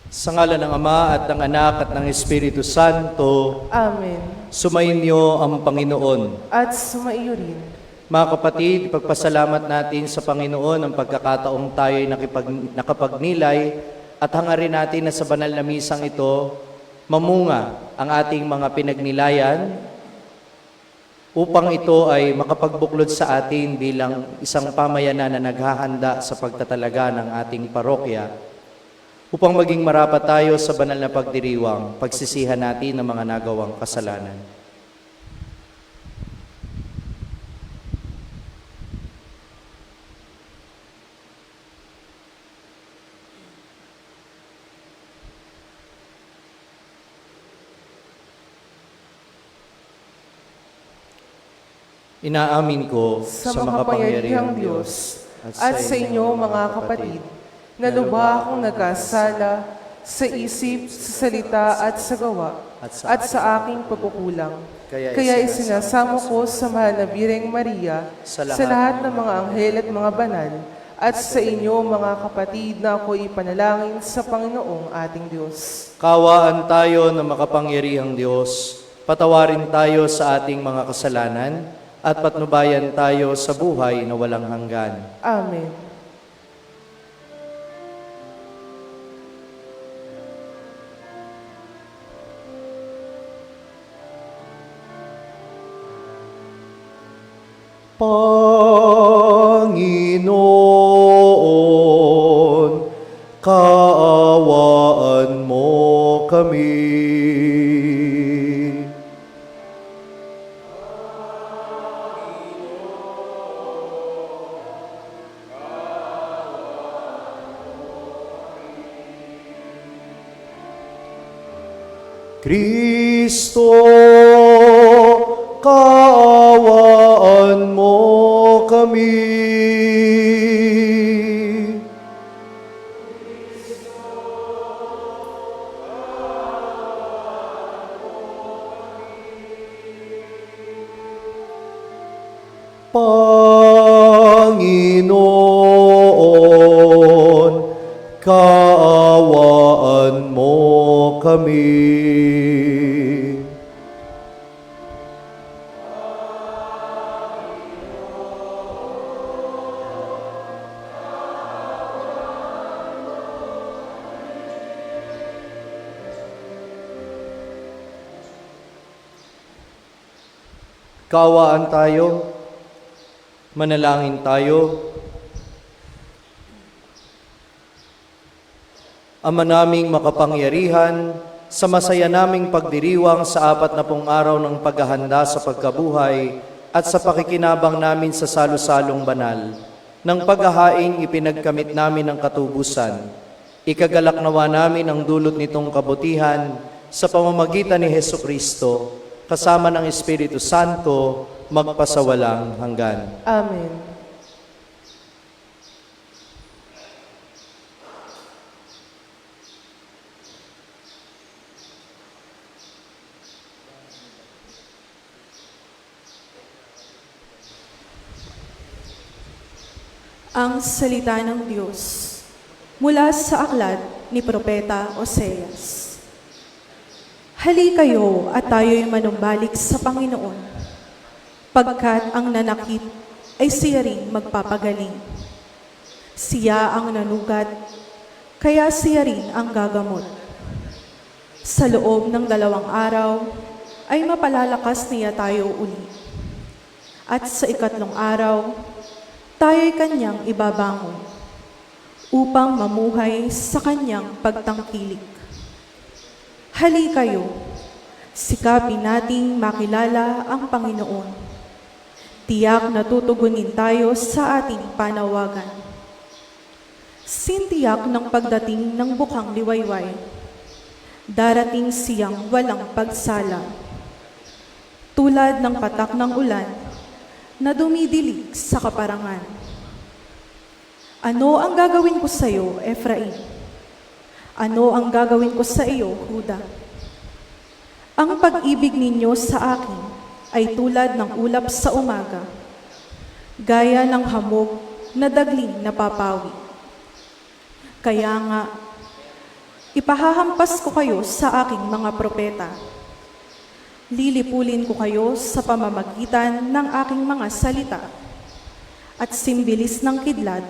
Sa ngala ng Ama at ng Anak at ng Espiritu Santo, Amen. sumainyo ang Panginoon. At sumaiyo rin. Mga kapatid, ipagpasalamat natin sa Panginoon ang pagkakataong tayo'y nakapagnilay at hangarin natin na sa banal na misang ito, mamunga ang ating mga pinagnilayan upang ito ay makapagbuklod sa atin bilang isang pamayanan na naghahanda sa pagtatalaga ng ating parokya upang maging marapat tayo sa banal na pagdiriwang, pagsisihan natin ng mga nagawang kasalanan. Inaamin ko Sa makapangyarihang Diyos at sa inyo mga kapatid, na lubha akong nagkasala sa isip, sa salita at sa gawa, at sa aking pagkukulang. Kaya isinasamo ko sa mahal na Birheng Maria, sa lahat ng mga anghel at mga banal, at sa inyo mga kapatid na ako ipanalangin sa Panginoong ating Diyos. Kawaan tayo ng makapangyarihang Diyos, patawarin tayo sa ating mga kasalanan, at patnubayan tayo sa buhay na walang hanggan. Amen. Panginoon, kaawaan mo kami. Kristo, kaawaan mo kami. Panginoon, kaawaan mo kami. Kaawaan tayo, manalangin tayo. Ama naming makapangyarihan, sa masaya naming pagdiriwang sa 40 araw ng paghahanda sa pagkabuhay at sa pakikinabang namin sa salo-salong banal, ng paghahaing ipinagkamit namin ng katubusan, ikagalak nawa namin ang dulot nitong kabutihan sa pamamagitan ni Hesukristo, kasama ng Espiritu Santo, magpasawalang hanggan. Amen. Ang salita ng Diyos mula sa aklat ni Propeta Oseas. Hali kayo at tayo'y manumbalik sa Panginoon, pagkat ang nanakit ay siya rin magpapagaling. Siya ang nanugat, kaya siya rin ang gagamot. Sa loob ng 2 araw ay mapalalakas niya tayo uli. At sa 3 araw, tayo'y kanyang ibabangon upang mamuhay sa kanyang pagtangkilik. Hali kayo, sikapin nating makilala ang Panginoon. Tiyak na tutugunin tayo sa ating panawagan. Sintiyak ng pagdating ng bukang liwayway, darating siyang walang pagsala. Tulad ng patak ng ulan na dumidilig sa kaparangan. Ano ang gagawin ko sa iyo, Efraim? Ano ang gagawin ko sa iyo, Huda? Ang pag-ibig ninyo sa akin ay tulad ng ulap sa umaga, gaya ng hamog na dagling napapawi. Kaya nga, Ipahahampas ko kayo sa aking mga propeta. Lilipulin ko kayo sa pamamagitan ng aking mga salita at simbilis ng kidlat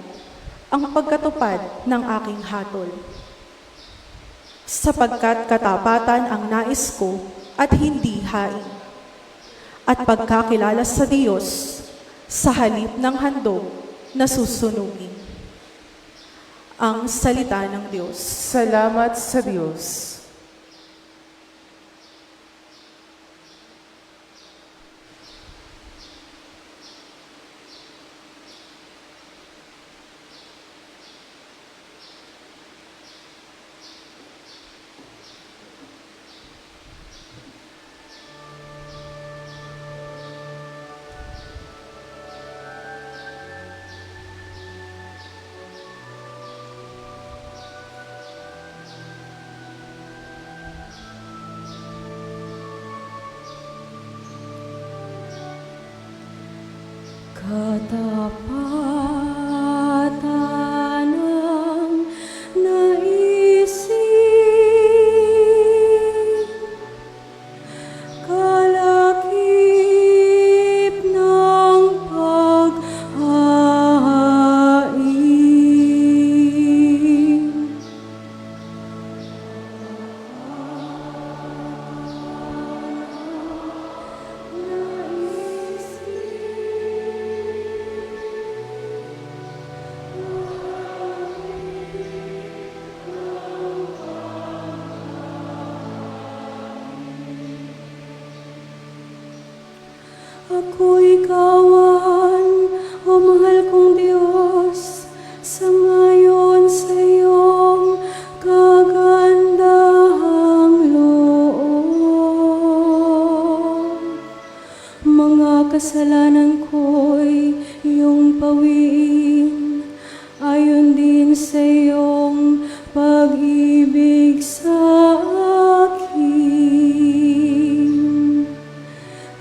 ang pagkatupad ng aking hatol. Sapagkat katapatan ang nais ko at hindi hain, at pagkakilala sa Diyos sa halip ng handog na susunugin. Ang salita ng Diyos. Salamat sa Diyos. Katapatan ang naisip, kalakip ng paghahain. Ako'y kawan, o mahal kong Diyos, sa ngayon sa iyong kagandahang loob. Mga kasalanan ko'y iyong pawiin, ayon din sa iyong pag-ibig sa akin.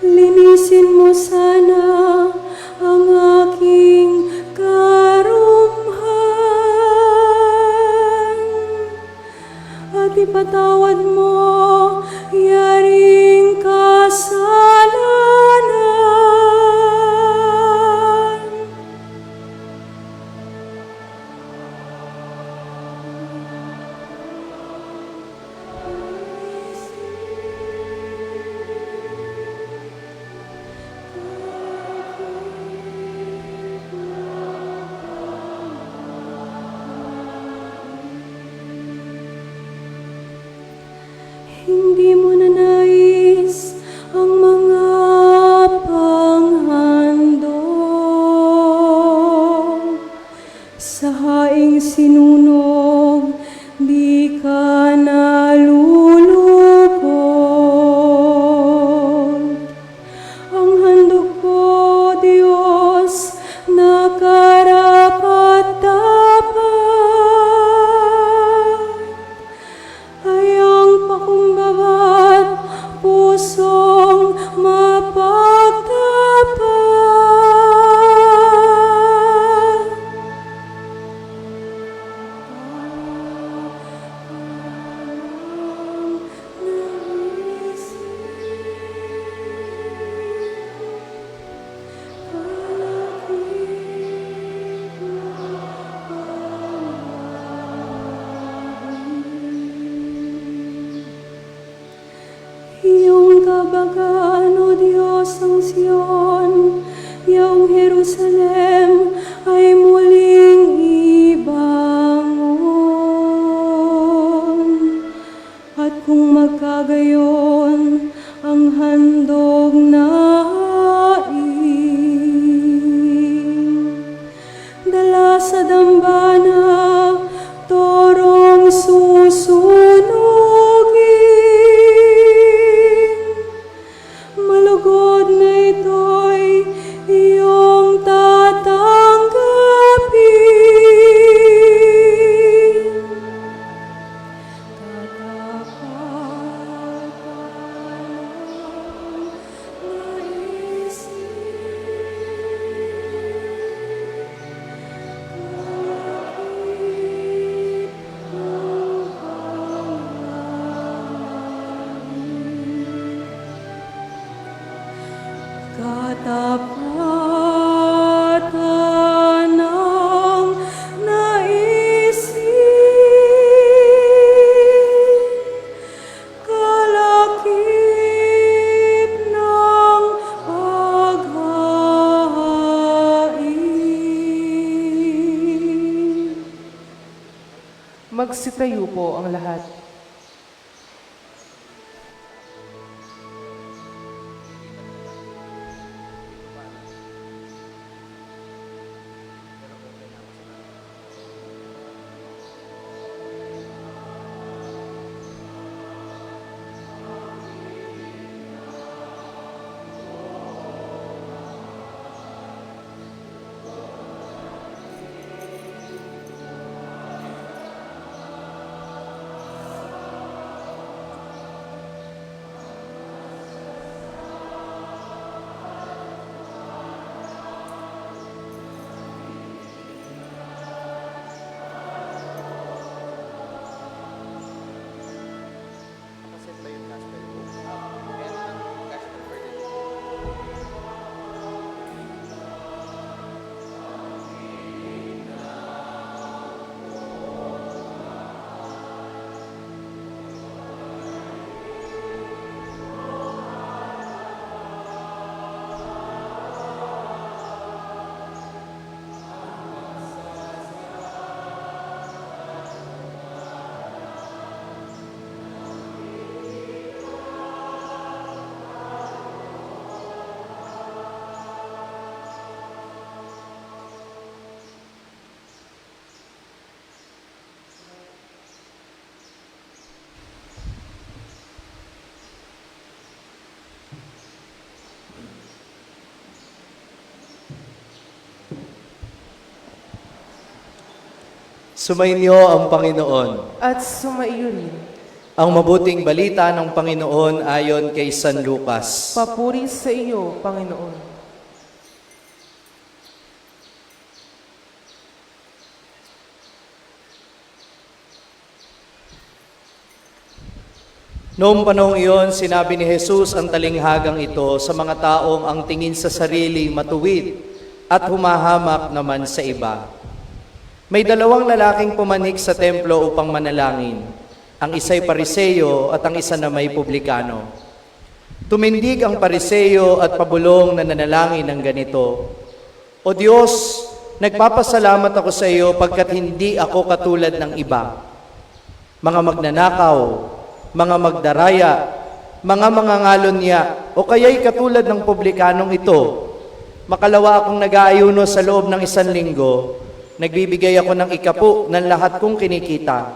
Linisin mo sana ang aking karumhan at ipatawad mo yaring kasalanan. Hindi mo na nais ang mga panghandog. Sa haing sinunog, di ka nalulugod. Ang handog ko, Diyos, na karapat-dapat ay ang pakumbabat pusong mapagtapat. Iyong kabagaan, O Diyos, ang Sion, iyong Jerusalem ay muling ibangon. At kung magkagayon ang handog na hain, dala sa dambana, torong susunugin. Malugod na ito'y iyong tatanggapin. Katapatan katapatan ng naisip, kalakip ng paghahain. Magsitayo po ang lahat. Sumainyo ang Panginoon. At sumaiyo rin. Ang mabuting balita ng Panginoon ayon kay San Lucas. Papuri sa iyo, Panginoon. Noong panahong iyon, sinabi ni Jesus ang talinghagang ito sa mga taong ang tingin sa sarili matuwid at humahamak naman sa iba. May dalawang lalaking pumanik sa templo upang manalangin. Ang isa'y pariseyo at ang isa na may publikano. Tumindig ang pariseyo at pabulong na nanalangin ng ganito, O Diyos, nagpapasalamat ako sa iyo pagkat hindi ako katulad ng iba. Mga magnanakaw, mga magdaraya, mga mangangalunya, o kaya'y katulad ng publikanong ito. Makalawa akong nag-aayuno sa loob ng 1 linggo, nagbibigay ako ng ikapu ng lahat kong kinikita.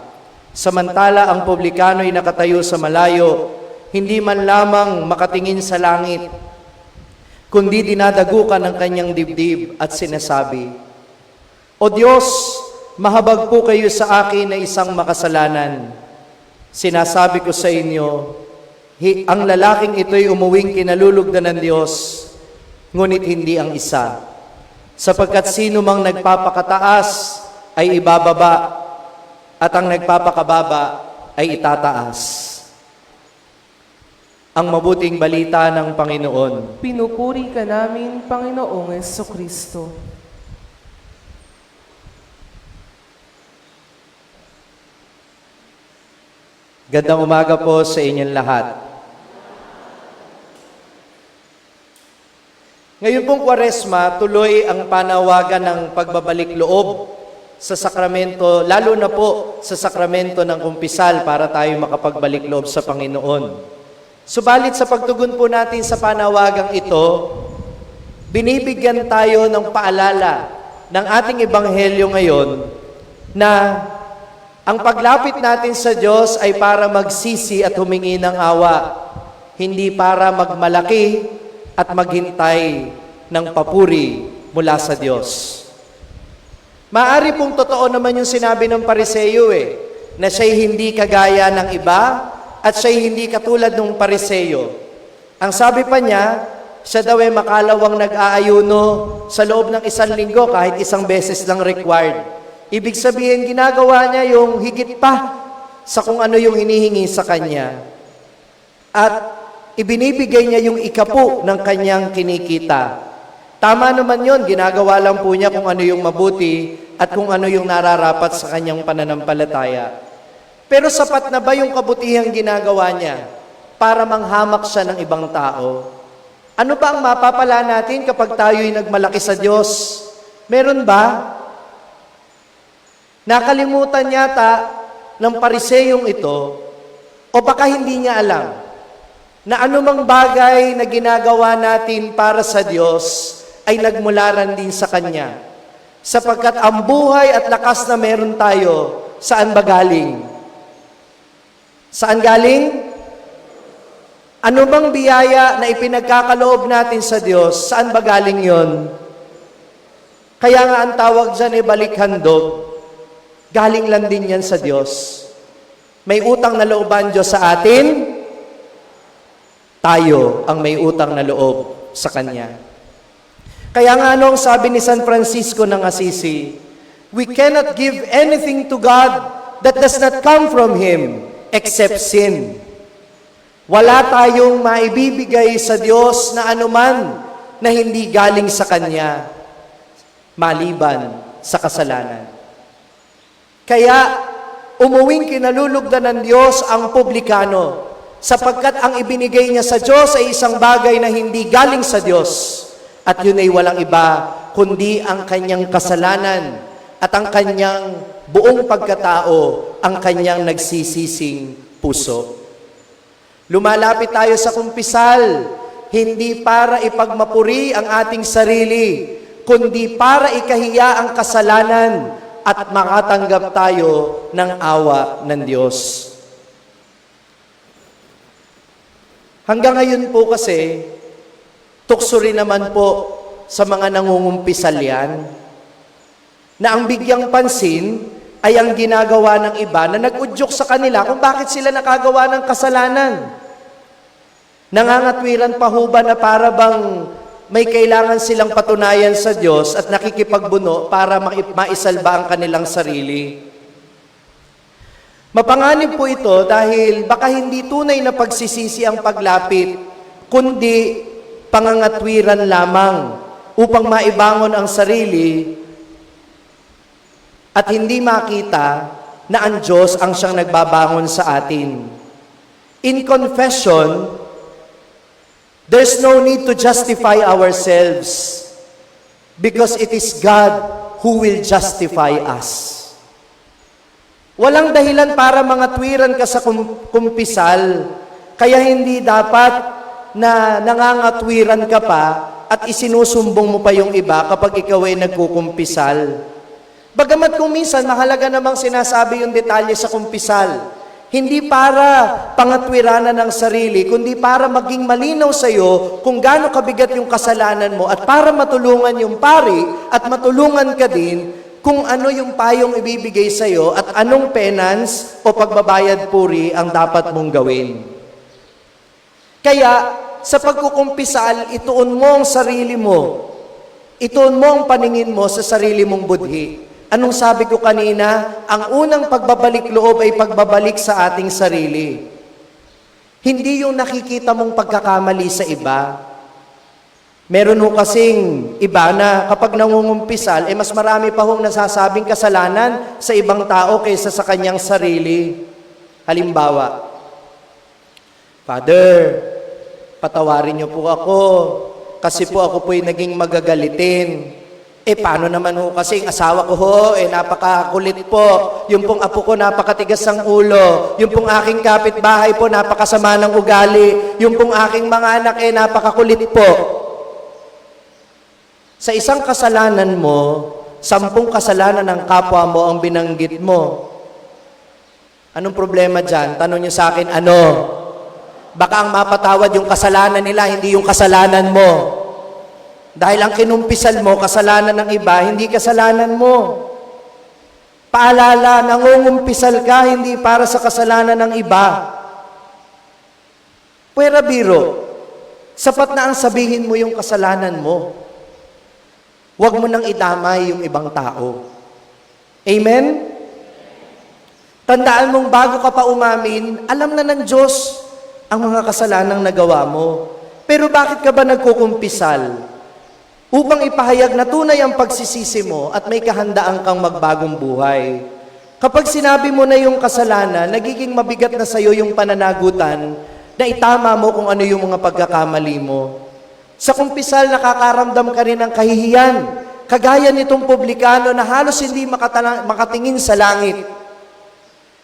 Samantala ang publikano'y nakatayo sa malayo, hindi man lamang makatingin sa langit, kundi dinadagukan ang kanyang dibdib at sinasabi, O Diyos, mahabag po kayo sa akin na isang makasalanan. Sinasabi ko sa inyo, ang lalaking ito'y umuwing kinalulugdan ng Diyos, ngunit hindi ang isa. Sapagkat sino mang nagpapakataas ay ibababa, at ang nagpapakababa ay itataas. Ang mabuting balita ng Panginoon. Pinupuri ka namin, Panginoong Jesucristo. Gandang umaga po sa inyong lahat. Ngayon pong Kwaresma, tuloy ang panawagan ng pagbabalik loob sa sakramento, lalo na po sa sakramento ng kumpisal para tayo makapagbalik loob sa Panginoon. Subalit sa pagtugon po natin sa panawagang ito, binibigyan tayo ng paalala ng ating ebanghelyo ngayon na ang paglapit natin sa Diyos ay para magsisi at humingi ng awa, hindi para magmalaki at maghintay ng papuri mula sa Diyos. Maari pong totoo naman yung sinabi ng pariseyo na siya'y hindi kagaya ng iba at siya'y hindi katulad ng pariseyo. Ang sabi pa niya, siya daw ay makalawang nag-aayuno sa loob ng 1 linggo kahit isang beses lang required. Ibig sabihin, ginagawa niya yung higit pa sa kung ano yung hinihingi sa kanya. At ibinibigay niya yung ikapu ng kanyang kinikita. Tama naman yon, ginagawa lang po niya kung ano yung mabuti at kung ano yung nararapat sa kanyang pananampalataya. Pero sapat na ba yung kabutihang ginagawa niya para manghamak siya ng ibang tao? Ano ba ang mapapala natin kapag tayo'y nagmalaki sa Diyos? Meron ba? Nakalimutan yata ng pariseyong ito, o baka hindi niya alam, na anumang bagay na ginagawa natin para sa Diyos ay nagmularan din sa Kanya. Sapagkat ang buhay at lakas na meron tayo, saan ba galing? Saan galing? Ano bang biyaya na ipinagkakaloob natin sa Diyos, saan ba galing yon? Kaya nga ang tawag dyan ay balikhandog. Galing lang din yan sa Diyos. May utang na looban Diyos sa atin, tayo ang may utang na loob sa Kanya. Kaya nga anong sabi ni San Francisco ng Assisi, we cannot give anything to God that does not come from Him except sin. Wala tayong maibibigay sa Diyos na anuman na hindi galing sa Kanya, maliban sa kasalanan. Kaya, umuwing kinalulugdan ng Diyos ang publikano, sapagkat ang ibinigay niya sa Diyos ay isang bagay na hindi galing sa Diyos, at yun ay walang iba, kundi ang kanyang kasalanan at ang kanyang buong pagkatao, ang kanyang nagsisising puso. Lumalapit tayo sa kumpisal, hindi para ipagmapuri ang ating sarili, kundi para ikahiya ang kasalanan at makatanggap tayo ng awa ng Diyos. Hanggang ngayon po kasi, tukso rin naman po sa mga nangungumpisal yan, na ang bigyang pansin ay ang ginagawa ng iba na nag-udyok sa kanila kung bakit sila nakagawa ng kasalanan. Nangangatwiran pa ho ba na para bang may kailangan silang patunayan sa Diyos at nakikipagbuno para maisalba ang kanilang sarili. Mapanganib po ito dahil baka hindi tunay na pagsisisi ang paglapit, kundi pangangatwiran lamang upang maibangon ang sarili at hindi makita na ang Diyos ang siyang nagbabangon sa atin. In confession, there's no need to justify ourselves because it is God who will justify us. Walang dahilan para mangatwiran ka sa kumpisal, kaya hindi dapat na nangangatwiran ka pa at isinusumbong mo pa yung iba kapag ikaw ay nagkukumpisal. Bagamat kung minsan mahalaga namang sinasabi yung detalye sa kumpisal, hindi para pangatwiranan ng sarili, kundi para maging malinaw sa iyo kung gaano kabigat yung kasalanan mo at para matulungan yung pari at matulungan ka din kung ano yung payong ibibigay sa iyo at anong penance o pagbabayad puri ang dapat mong gawin. Kaya, sa pagkukumpisal, ituon mo ang sarili mo. Ituon mo ang paningin mo sa sarili mong budhi. Anong sabi ko kanina? Ang unang pagbabalik loob ay pagbabalik sa ating sarili. Hindi yung nakikita mong pagkakamali sa iba. Meron ho kasing iba na kapag nangungumpisal, mas marami pa hong nasasabing kasalanan sa ibang tao kaysa sa kanyang sarili. Halimbawa, Father, patawarin niyo po ako kasi po ako po'y naging magagalitin. Paano naman ho kasi ang asawa ko ho, napakakulit po. Yung pong apo ko, napakatigas ang ulo. Yung pong aking kapitbahay po, napakasama ng ugali. Yung pong aking mga anak, napakakulit po. Sa isang kasalanan mo, 10 kasalanan ng kapwa mo ang binanggit mo. Anong problema dyan? Tanong niyo sa akin, ano? Baka ang mapatawad yung kasalanan nila, hindi yung kasalanan mo. Dahil ang kinumpisal mo, kasalanan ng iba, hindi kasalanan mo. Paalala, nangungumpisal ka, hindi para sa kasalanan ng iba. Puwera biro, sapat na ang sabihin mo yung kasalanan mo. Huwag mo nang idamay yung ibang tao. Amen? Tandaan mong bago ka pa umamin, alam na ng Diyos ang mga kasalanang nagawa mo. Pero bakit ka ba nagkukumpisal? Upang ipahayag na tunay ang pagsisisi mo at may kahandaan kang magbagong buhay. Kapag sinabi mo na yung kasalanan, nagiging mabigat na sa'yo yung pananagutan na itama mo kung ano yung mga pagkakamali mo. Sa kumpisal, nakakaramdam ka rin ng kahihiyan, kagaya nitong publikano na halos hindi makatingin sa langit.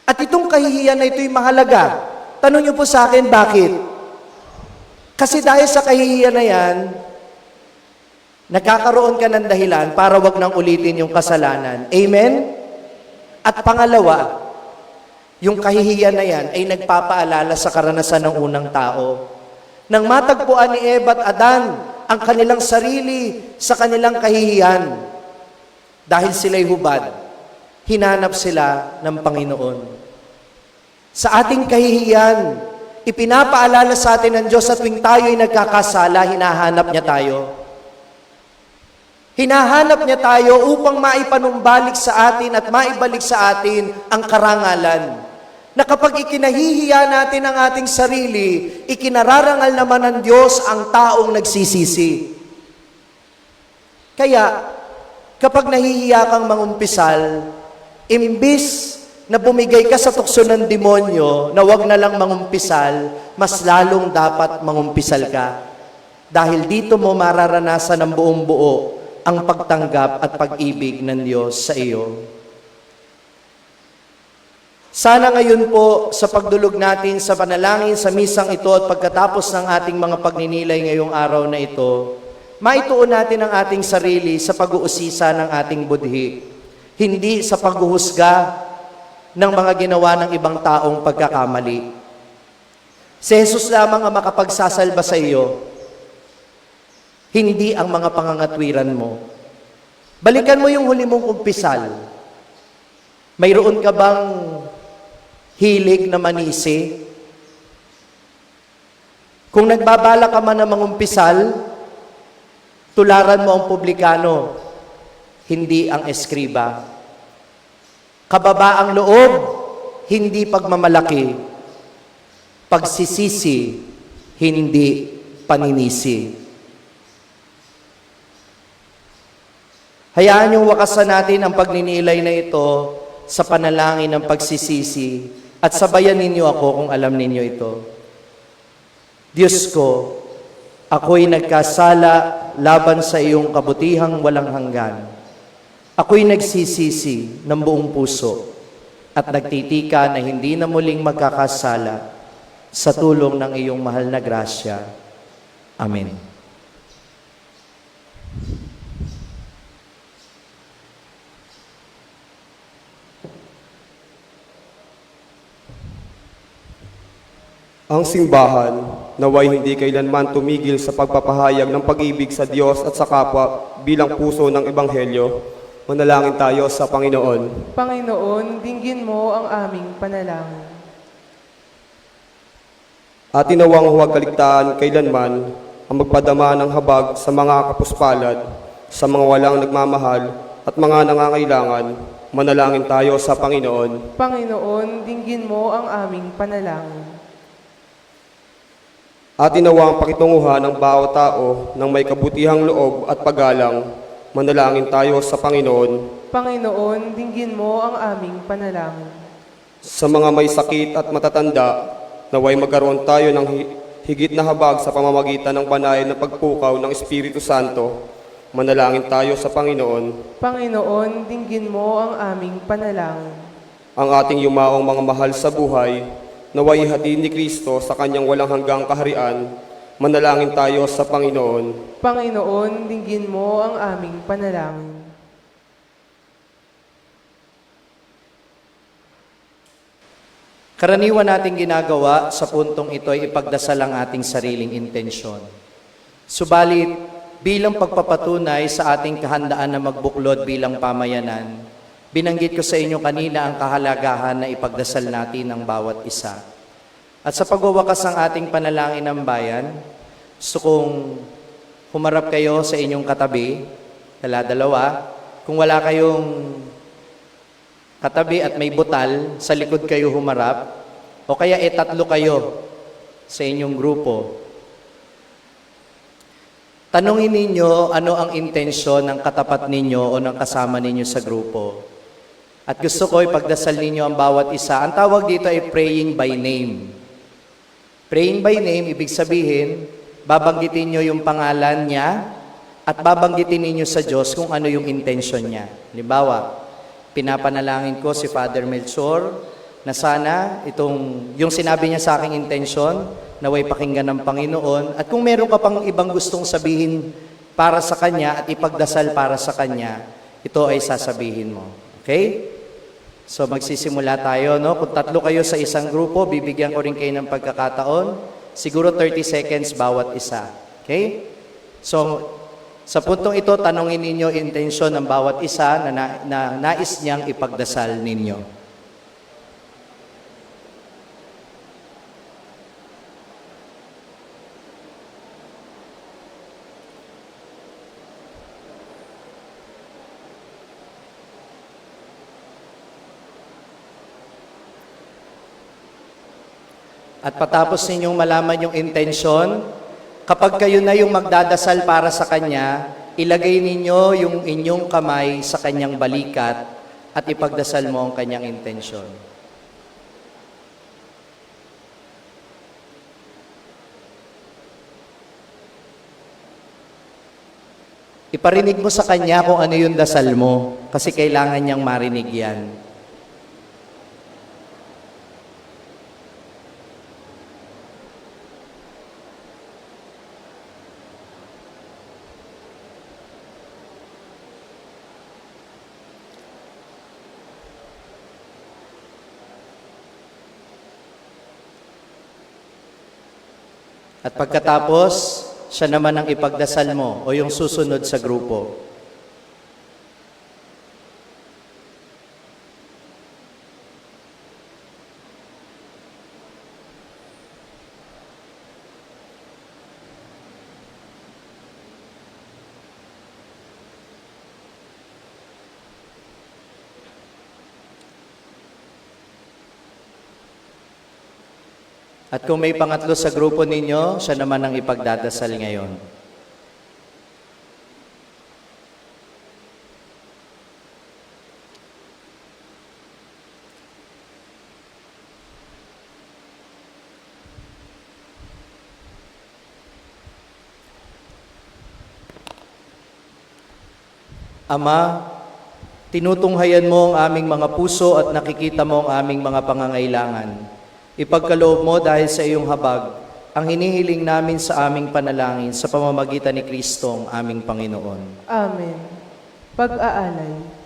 At itong kahihiyan na ito'y mahalaga. Tanong niyo po sa akin, bakit? Kasi dahil sa kahihiyan na yan, nagkakaroon ka ng dahilan para wag nang ulitin yung kasalanan. Amen? At pangalawa, yung kahihiyan na yan ay nagpapaalala sa karanasan ng unang tao. Nang matagpuan ni Eva at Adan ang kanilang sarili sa kanilang kahihiyan, dahil sila'y hubad, hinanap sila ng Panginoon. Sa ating kahihiyan, ipinapaalala sa atin ng Diyos at tuwing tayo'y nagkakasala, hinahanap niya tayo. Hinahanap niya tayo upang maipanumbalik sa atin at maibalik sa atin ang karangalan. Na kapag ikinahihiya natin ang ating sarili, ikinararangal naman ng Diyos ang taong nagsisisi. Kaya, kapag nahihiya kang mangumpisal, imbis na bumigay ka sa tukso ng demonyo na wag na lang mangumpisal, mas lalong dapat mangumpisal ka. Dahil dito mo mararanasan ng buong buo ang pagtanggap at pag-ibig ng Diyos sa iyo. Sana ngayon po sa pagdulog natin sa panalangin sa misang ito at pagkatapos ng ating mga pagninilay ngayong araw na ito, maituon natin ang ating sarili sa pag-uusisa ng ating budhi, hindi sa paghuhusga ng mga ginawa ng ibang taong pagkakamali. Si Jesus lamang ang makapagsasalba sa iyo, hindi ang mga pangangatwiran mo. Balikan mo yung huli mong kumpisal. Mayroon ka bang hilig na manisi? Kung nagbabala ka man na mangumpisal, tularan mo ang publikano, hindi ang eskriba. Kababaang loob, hindi pagmamalaki. Pagsisisi, hindi paninisi. Hayaan niyong wakasan natin ang pagninilay na ito sa panalangin ng pagsisisi at sabayan ninyo ako kung alam ninyo ito. Diyos ko, ako'y nagkasala laban sa iyong kabutihang walang hanggan. Ako'y nagsisisi ng buong puso at nagtitika na hindi na muling magkakasala sa tulong ng iyong mahal na grasya. Amen. Ang simbahan, naway hindi kailanman tumigil sa pagpapahayag ng pag-ibig sa Diyos at sa kapwa bilang puso ng Ebanghelyo. Manalangin tayo sa Panginoon. Panginoon, dinggin mo ang aming panalangin. At inawang huwag kaligtaan kailanman ang magpadama ng habag sa mga kapuspalad, sa mga walang nagmamahal at mga nangangailangan. Manalangin tayo sa Panginoon. Panginoon, dinggin mo ang aming panalangin. At inawang pakitunguhan ng bawat tao ng may kabutihang loob at paggalang. Manalangin tayo sa Panginoon. Panginoon, dinggin mo ang aming panalangin. Sa mga may sakit at matatanda, naway magkaroon tayo ng higit na habag sa pamamagitan ng banal na pagpukaw ng Espiritu Santo. Manalangin tayo sa Panginoon. Panginoon, dinggin mo ang aming panalangin. Ang ating yumaong mga mahal sa buhay, naway ihatid ni Kristo sa kanyang walang hanggang kaharian. Manalangin tayo sa Panginoon. Panginoon, dinggin mo ang aming panalangin. Karaniwan nating ginagawa sa puntong ito ay ipagdasal ang ating sariling intensyon. Subalit, bilang pagpapatunay sa ating kahandaan na magbuklod bilang pamayanan, binanggit ko sa inyo kanina ang kahalagahan na ipagdasal natin ng bawat isa. At sa pagwawakas ng ating panalangin ng bayan, gusto kong humarap kayo sa inyong katabi, dala-dalawa. Kung wala kayong katabi at may butal, sa likod kayo humarap, o kaya tatlo kayo. sa inyong grupo. Tanungin ninyo ano ang intensyon ng katapat ninyo o ng kasama ninyo sa grupo. At gusto ko ipagdasal ninyo ang bawat isa. Ang tawag dito ay praying by name. Praying by name, ibig sabihin, babanggitin nyo yung pangalan niya at babanggitin ninyo sa Diyos kung ano yung intensyon niya. Halimbawa, pinapanalangin ko si Father Melchor na sana yung sinabi niya sa aking intensyon, naway pakinggan ng Panginoon. At kung meron ka pang ibang gustong sabihin para sa Kanya at ipagdasal para sa Kanya, ito ay sasabihin mo. Okay? So magsisimula tayo, no? Kung 3 kayo sa isang grupo, bibigyan ko rin kayo ng pagkakataon. Siguro 30 seconds bawat isa. Okay? So, sa puntong ito, tanongin ninyo intensyon ng bawat isa na nais niyang ipagdasal ninyo. At patapos ninyong malaman yung intensyon, kapag kayo na yung magdadasal para sa Kanya, ilagay ninyo yung inyong kamay sa Kanyang balikat at ipagdasal mo ang Kanyang intensyon. Iparinig mo sa Kanya kung ano yung dasal mo, kasi kailangan niyang marinig yan. At pagkatapos, siya naman ang ipagdasal mo o yung susunod sa grupo. At kung may pangatlo sa grupo ninyo, siya naman ang ipagdadasal ngayon. Ama, tinutunghayan mo ang aming mga puso at nakikita mo ang aming mga pangangailangan. Ipagkaloob mo dahil sa iyong habag, ang hinihiling namin sa aming panalangin sa pamamagitan ni Kristong aming Panginoon. Amen. Pag-aalay.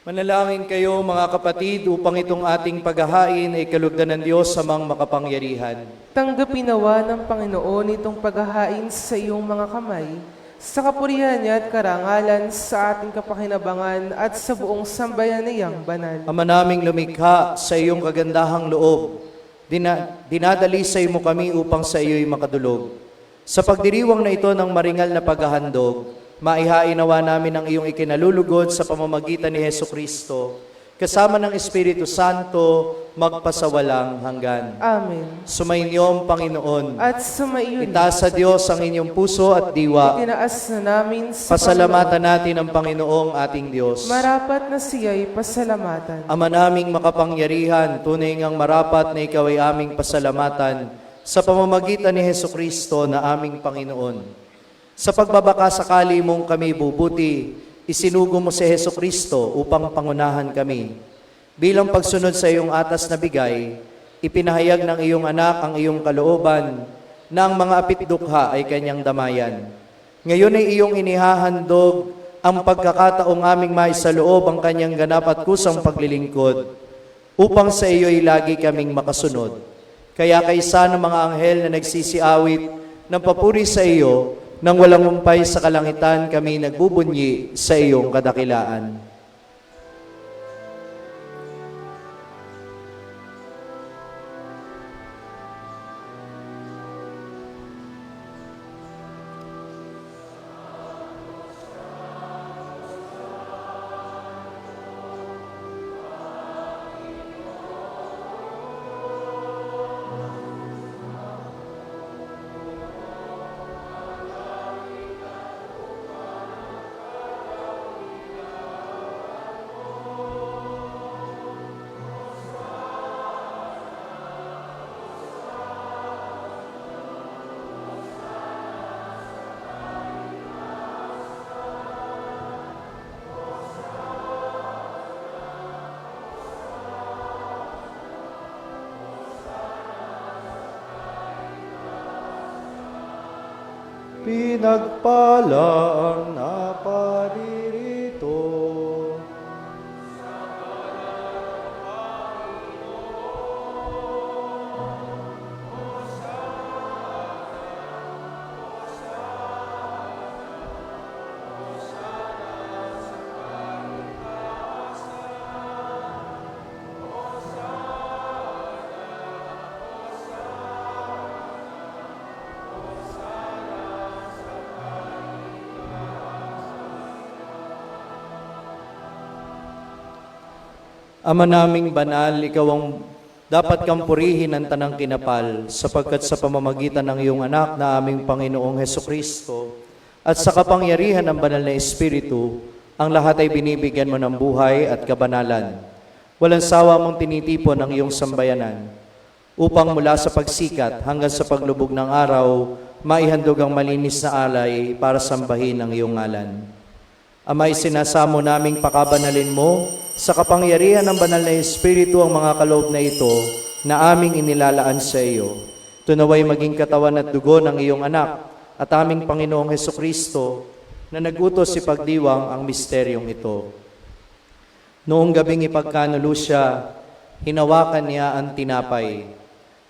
Manalangin kayo mga kapatid upang itong ating paghahain ay kalugdan ng Diyos sa mga makapangyarihan. Tanggapin nawa ng Panginoon itong paghahain sa iyong mga kamay, sa kapurihan niya at karangalan sa ating kapakinabangan at sa buong sambayan niyang banal. Ama naming lumikha sa iyong kagandahang loob, dinadalisay mo kami upang sa iyo'y makadulog. Sa pagdiriwang na ito ng maringal na paghahandog, maihainawa namin ang iyong ikinalulugod sa pamamagitan ni Heso Kristo, kasama ng Espiritu Santo, magpasawalang hanggan. Amen. Sumainyong Panginoon, At sumaiyon, itaas sa Diyos ang inyong puso at diwa. tinaas na namin sa Pasalamatan natin ang Panginoong ating Diyos. marapat na siya'y pasalamatan. Ama naming makapangyarihan, tunay ngang marapat na ikaw ay aming pasalamatan sa pamamagitan ni Heso Kristo na aming Panginoon. Sa pagbabaka sakali mong kami bubuti, isinugo mo si Heso Kristo upang pangunahan kami. Bilang pagsunod sa iyong atas na bigay, ipinahayag ng iyong anak ang iyong kalooban na ang mga apitdukha ay kanyang damayan. Ngayon ay iyong inihahandog ang pagkakataong aming maisaloob ang kanyang ganap at kusang paglilingkod upang sa iyo ay lagi kaming makasunod. Kaya kaysa ng mga anghel na nagsisiawit ng papuri sa iyo, nang walang umpay sa kalangitan kami nagbubunyi sa iyong kadakilaan. Pinagpala ang naparirito. Ama naming banal, ikaw ang dapat kang purihin ng tanang kinapal, sapagkat sa pamamagitan ng iyong anak na aming Panginoong Heso Kristo at sa kapangyarihan ng banal na Espiritu, ang lahat ay binibigyan mo ng buhay at kabanalan. Walang sawa mong tinitipon ang iyong sambayanan, upang mula sa pagsikat hanggang sa paglubog ng araw, maihandog ang malinis na alay para sambahin ang iyong ngalan. Ama, isinasamo naming pakabanalin mo sa kapangyarihan ng banal na Espiritu ang mga kaloob na ito na aming inilalaan sa iyo. Tunaway maging katawan at dugo ng iyong anak at aming Panginoong Heso Kristo na nagutos si pagdiwang ang misteryong ito. Noong gabing ipagkanulo siya, hinawakan niya ang tinapay.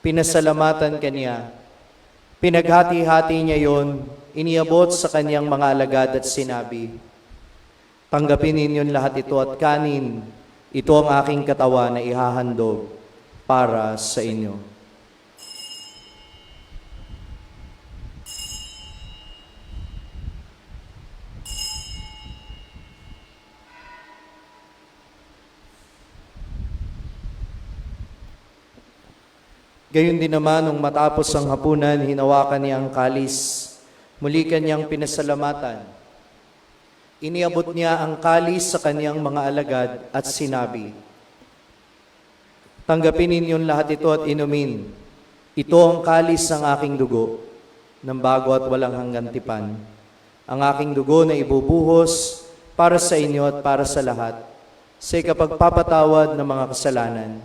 Pinasalamatan kanya. Pinaghati-hati niya yon, iniabot sa kanyang mga alagad at sinabi, "Tanggapin ninyon lahat ito at kanin. Ito ang aking katawan na ihahandog para sa inyo." Gayon din naman, nung matapos ang hapunan, hinawakan niya ang kalis. Muli kanyang pinasalamatan. Iniabot niya ang kalis sa kanyang mga alagad at sinabi, "Tanggapin ninyon lahat ito at inumin. Ito ang kalis ng aking dugo, ng bago at walang hanggang tipan. Ang aking dugo na ibubuhos para sa inyo at para sa lahat, sa ikapagpapatawad ng mga kasalanan.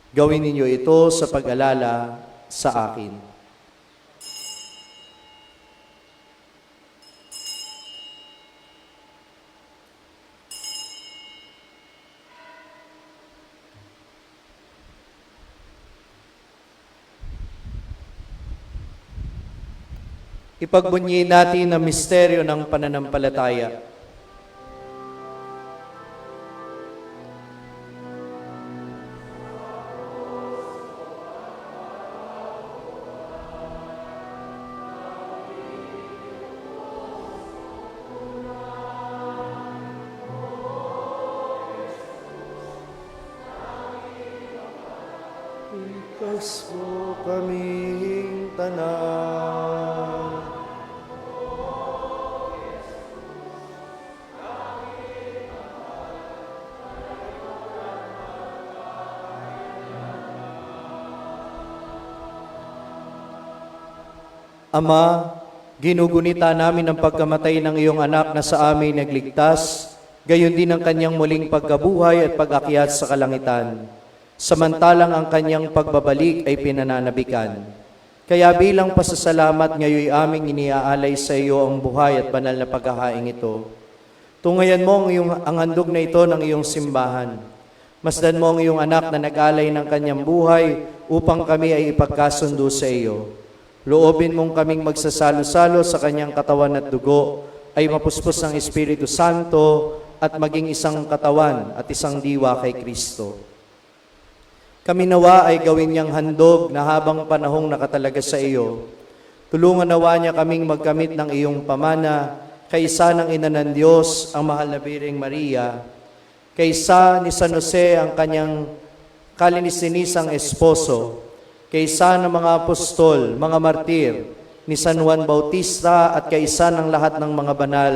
Gawin ninyo ito sa pag-alala sa akin." Ipagbunyi natin ang misteryo ng pananampalataya. Ikas mo kaming tanan. Ama, ginugunita namin ang pagkamatay ng iyong anak na sa amin nagligtas, gayon din ang kanyang muling pagkabuhay at pag-akyat sa kalangitan. Samantalang ang kanyang pagbabalik ay pinananabikan. Kaya bilang pasasalamat ngayon aming iniaalay sa iyo ang buhay at banal na paghahaing ito. Tungayan mo ang handog na ito ng iyong simbahan. Masdan mo ang iyong anak na nag-alay ng kanyang buhay upang kami ay ipagkasundo sa iyo. Loobin mong kaming magsasalo-salo sa kanyang katawan at dugo ay mapuspos ng Espiritu Santo at maging isang katawan at isang diwa kay Kristo. Kami nawa ay gawin niyang handog na habang panahong nakatalaga sa iyo. Tulungan nawa niya kaming magkamit ng iyong pamana, kaysa ng Ina ng Diyos, ang mahal na Birheng Maria, kaysa ni San Jose ang kanyang kalininisang esposo, kaysa ng mga apostol, mga martir, ni San Juan Bautista at kaysa ng lahat ng mga banal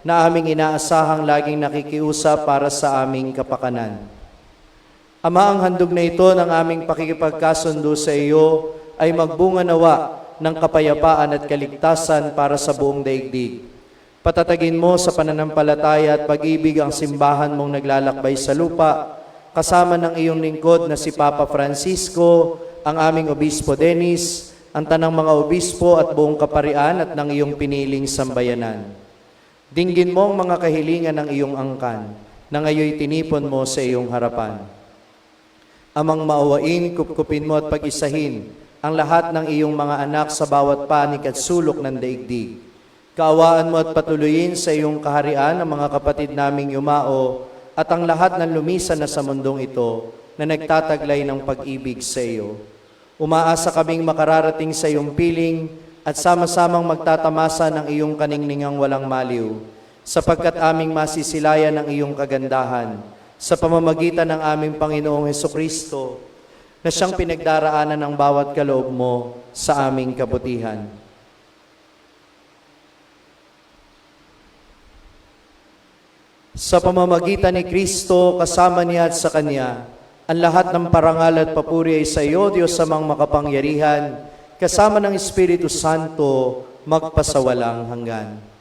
na aming inaasahang laging nakikiusap para sa aming kapakanan. Ama, ang handog na ito ng aming pakikipagkasundo sa iyo ay magbunga nawa ng kapayapaan at kaligtasan para sa buong daigdig. Patatagin mo sa pananampalataya at pag-ibig ang simbahan mong naglalakbay sa lupa, kasama ng iyong lingkod na si Papa Francisco, ang aming Obispo Dennis, ang tanang mga obispo at buong kaparian at ng iyong piniling sambayanan. Dinggin mo ang mga kahilingan ng iyong angkan, na ngayoy tinipon mo sa iyong harapan. Amang maawain, kupkupin mo at pag-isahin ang lahat ng iyong mga anak sa bawat panig at sulok ng daigdig. Kaawaan mo at patuloyin sa iyong kaharian ang mga kapatid naming yumao at ang lahat ng lumisan na sa mundong ito na nagtataglay ng pag-ibig sa iyo. Umaasa kaming makararating sa iyong piling at sama-samang magtatamasa ng iyong kaningningang walang maliw, sapagkat aming masisilayan ng iyong kagandahan sa pamamagitan ng aming Panginoong Hesukristo, na siyang pinagdaraanan ng bawat kaloob mo sa aming kabutihan. Sa pamamagitan ni Kristo, kasama niya at sa Kanya, ang lahat ng parangal at papuri ay sa iyo, Diyos amang makapangyarihan, kasama ng Espiritu Santo, magpasawalang hanggan.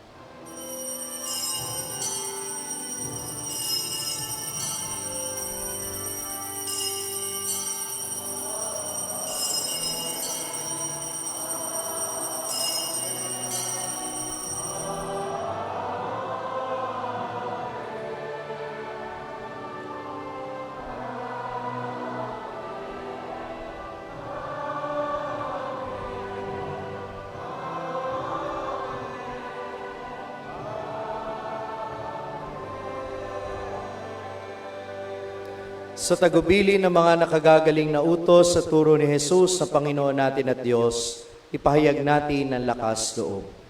Sa tagubili ng mga nakagagaling na utos sa turo ni Jesus na Panginoon natin at Diyos, ipahayag natin ang lakas loob.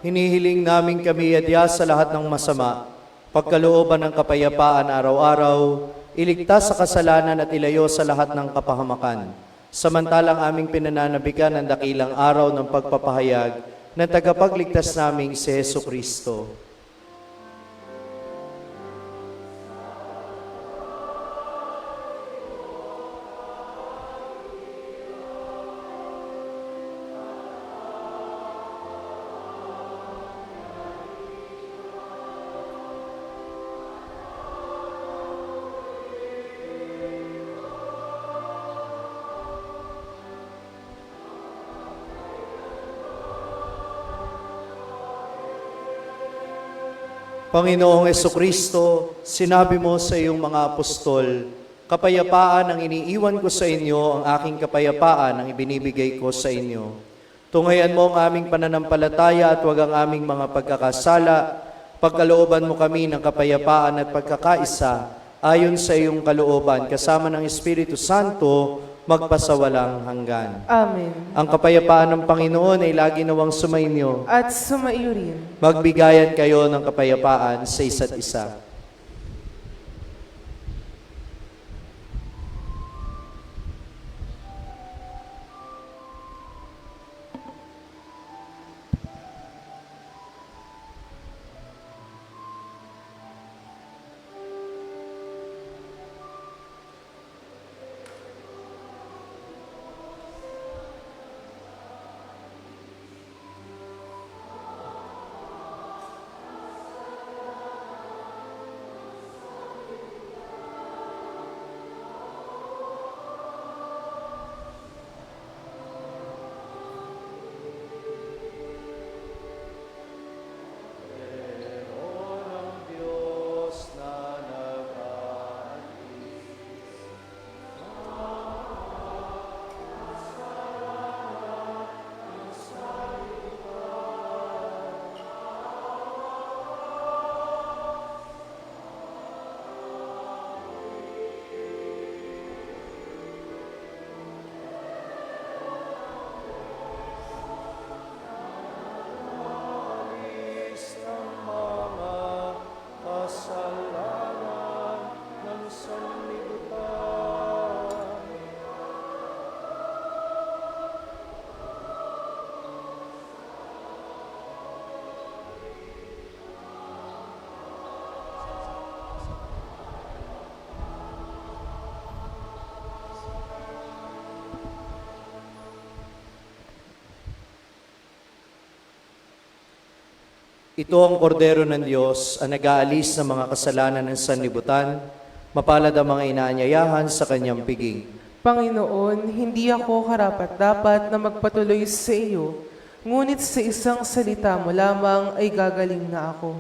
Hinihiling namin kami adya sa lahat ng masama, pagkalooban ng kapayapaan araw-araw, iligtas sa kasalanan at ilayo sa lahat ng kapahamakan. Samantalang aming pinananabikan ang dakilang araw ng pagpapahayag ng tagapagligtas naming si Hesus Kristo. Panginoong Jesucristo, sinabi mo sa iyong mga apostol, kapayapaan ang iniiwan ko sa inyo, ang aking kapayapaan ang ibinibigay ko sa inyo. Tunghayan mo ang aming pananampalataya at huwag ang aming mga pagkakasala. Pagkalooban mo kami ng kapayapaan at pagkakaisa ayon sa iyong kalooban, kasama ng Espiritu Santo, magpasawalang hanggan. Amen. Ang kapayapaan ng Panginoon ay lagi nawang sumainyo. At sumaiyo rin. Magbigayan kayo ng kapayapaan sa isa't isa. Ito ang kordero ng Diyos ang nag-aalis ng mga kasalanan ng sanlibutan. Mapalad ang mga inaanyayahan sa kanyang piging. Panginoon, hindi ako karapat-dapat na magpatuloy sa iyo, ngunit sa isang salita mo lamang ay gagaling na ako.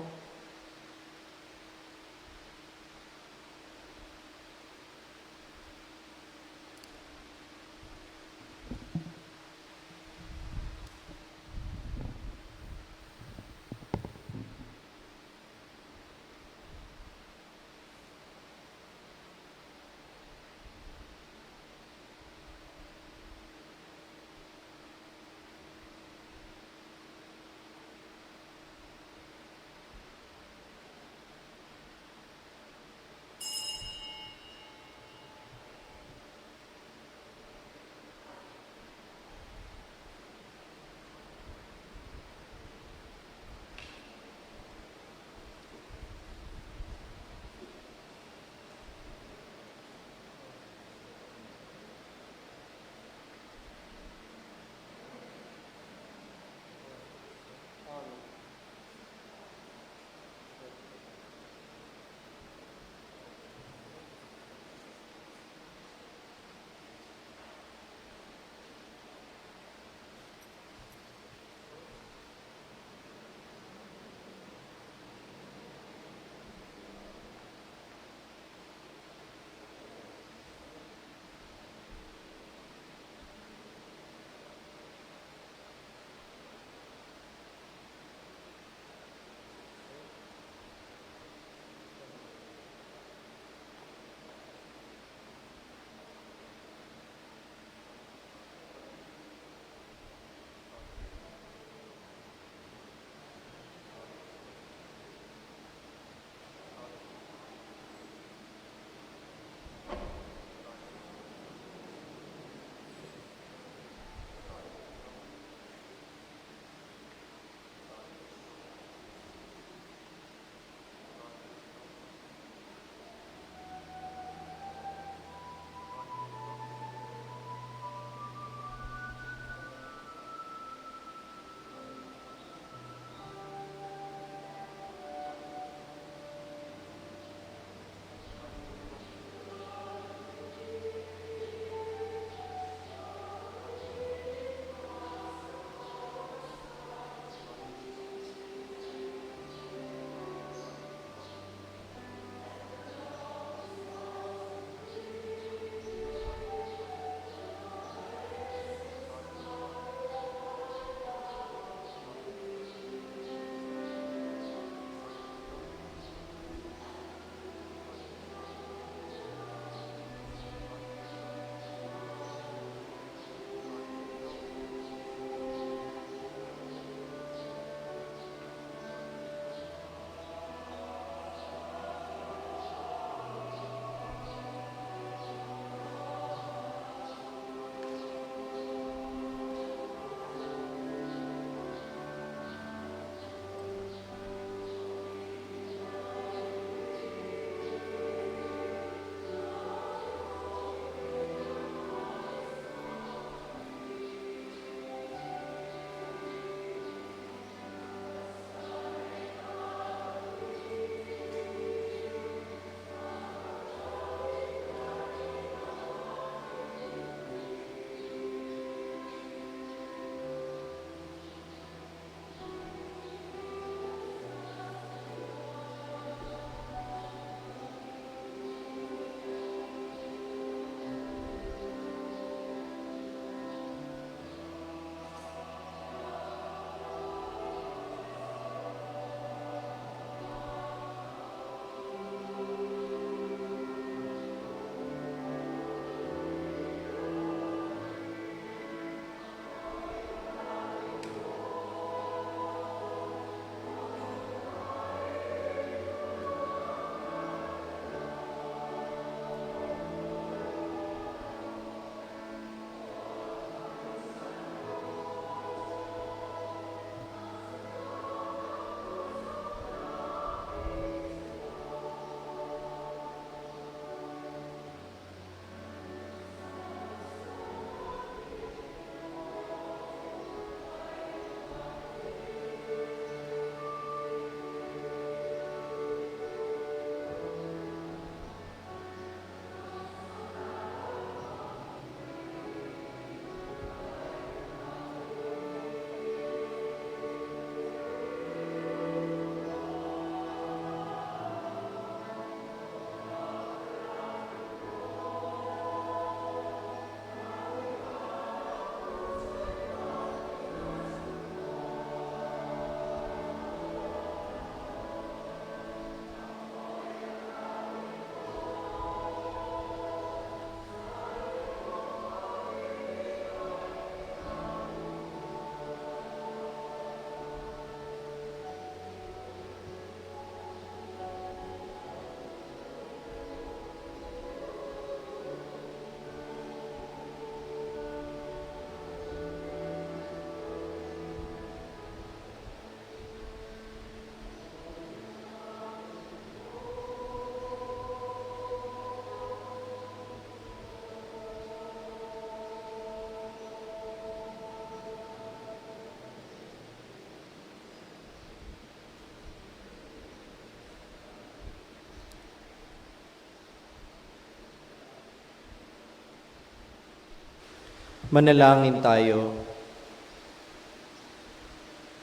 Manalangin tayo.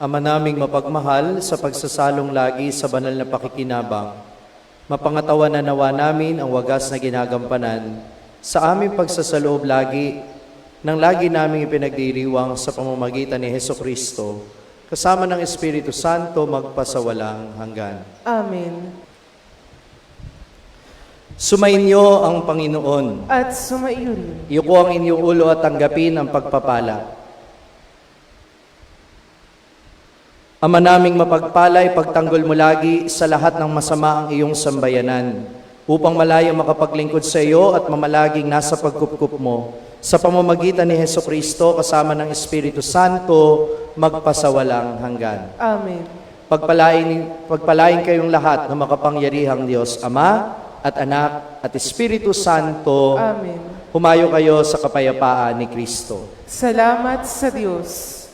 Ama naming mapagmahal, sa pagsasalong lagi sa banal na pakikinabang, mapangatawan na nawa namin ang wagas na ginagampanan sa aming pagsasaloob lagi nang lagi naming ipinagdiriwang sa pamamagitan ni Hesukristo, kasama ng Espiritu Santo magpasawalang hanggan. Amen. Sumainyo ang Panginoon. At sumaiyo rin. Iyuko ang inyong ulo at tanggapin ang pagpapala. Ama naming mapagpalay, pagtanggol mo lagi sa lahat ng masama ang iyong sambayanan, upang malaya makapaglingkod sa iyo at mamalaging nasa pagkupkup mo, sa pamamagitan ni Hesukristo kasama ng Espiritu Santo, magpasawalang hanggan. Amen. Pagpalain kayong lahat ng makapangyarihang Diyos, Ama at Anak at Espiritu Santo. Amen. Humayo kayo sa kapayapaan ni Kristo. Salamat sa Diyos.